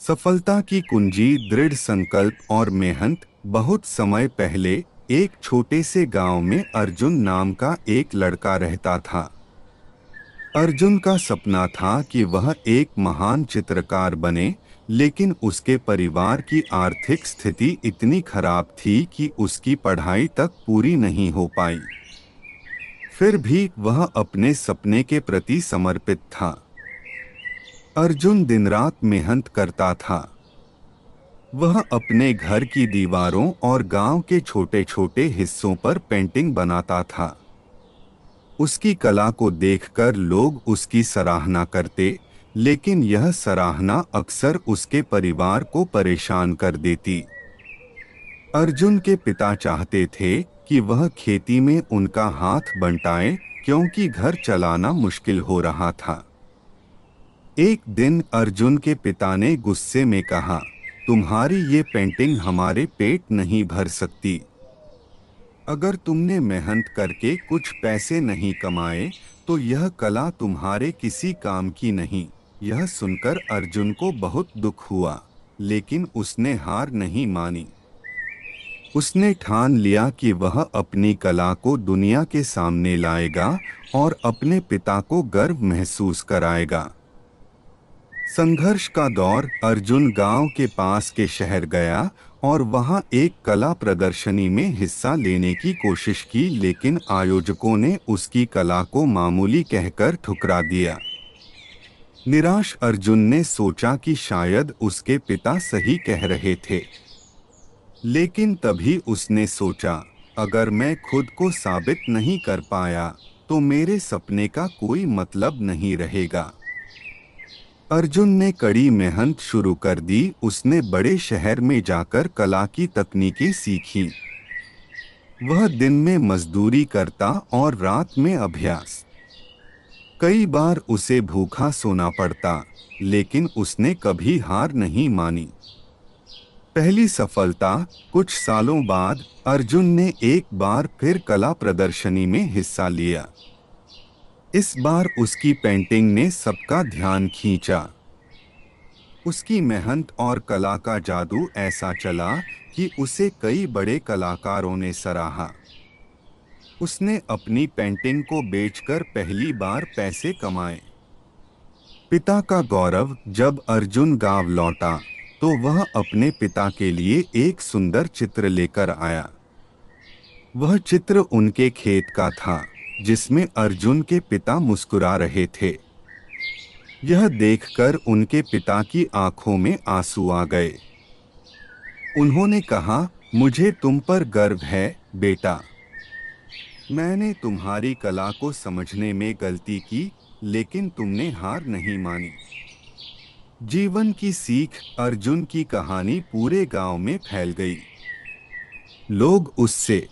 सफलता की कुंजी दृढ़ संकल्प और मेहनत। बहुत समय पहले एक छोटे से गांव में अर्जुन नाम का एक लड़का रहता था। अर्जुन का सपना था कि वह एक महान चित्रकार बने, लेकिन उसके परिवार की आर्थिक स्थिति इतनी खराब थी कि उसकी पढ़ाई तक पूरी नहीं हो पाई। फिर भी वह अपने सपने के प्रति समर्पित था। अर्जुन दिन रात मेहनत करता था। वह अपने घर की दीवारों और गांव के छोटे छोटे हिस्सों पर पेंटिंग बनाता था। उसकी कला को देखकर लोग उसकी सराहना करते, लेकिन यह सराहना अक्सर उसके परिवार को परेशान कर देती। अर्जुन के पिता चाहते थे कि वह खेती में उनका हाथ बंटाए, क्योंकि घर चलाना मुश्किल हो रहा था। एक दिन अर्जुन के पिता ने गुस्से में कहा, तुम्हारी ये पेंटिंग हमारे पेट नहीं भर सकती। अगर तुमने मेहनत करके कुछ पैसे नहीं कमाए तो यह कला तुम्हारे किसी काम की नहीं। यह सुनकर अर्जुन को बहुत दुख हुआ, लेकिन उसने हार नहीं मानी। उसने ठान लिया कि वह अपनी कला को दुनिया के सामने लाएगा और अपने पिता को गर्व महसूस कराएगा। संघर्ष का दौर। अर्जुन गांव के पास के शहर गया और वहां एक कला प्रदर्शनी में हिस्सा लेने की कोशिश की, लेकिन आयोजकों ने उसकी कला को मामूली कहकर ठुकरा दिया। निराश अर्जुन ने सोचा कि शायद उसके पिता सही कह रहे थे, लेकिन तभी उसने सोचा, अगर मैं खुद को साबित नहीं कर पाया तो मेरे सपने का कोई मतलब नहीं रहेगा। अर्जुन ने कड़ी मेहनत शुरू कर दी। उसने बड़े शहर में जाकर कला की तकनीकें सीखी। वह दिन में मजदूरी करता और रात में अभ्यास। कई बार उसे भूखा सोना पड़ता, लेकिन उसने कभी हार नहीं मानी। पहली सफलता। कुछ सालों बाद अर्जुन ने एक बार फिर कला प्रदर्शनी में हिस्सा लिया। इस बार उसकी पेंटिंग ने सबका ध्यान खींचा। उसकी मेहनत और कला का जादू ऐसा चला कि उसे कई बड़े कलाकारों ने सराहा। उसने अपनी पेंटिंग को बेचकर पहली बार पैसे कमाए। पिता का गौरव। जब अर्जुन गांव लौटा तो वह अपने पिता के लिए एक सुंदर चित्र लेकर आया। वह चित्र उनके खेत का था, जिसमें अर्जुन के पिता मुस्कुरा रहे थे। यह देखकर उनके पिता की आंखों में आंसू आ गए। उन्होंने कहा, मुझे तुम पर गर्व है बेटा। मैंने तुम्हारी कला को समझने में गलती की, लेकिन तुमने हार नहीं मानी। जीवन की सीख। अर्जुन की कहानी पूरे गांव में फैल गई। लोग उससे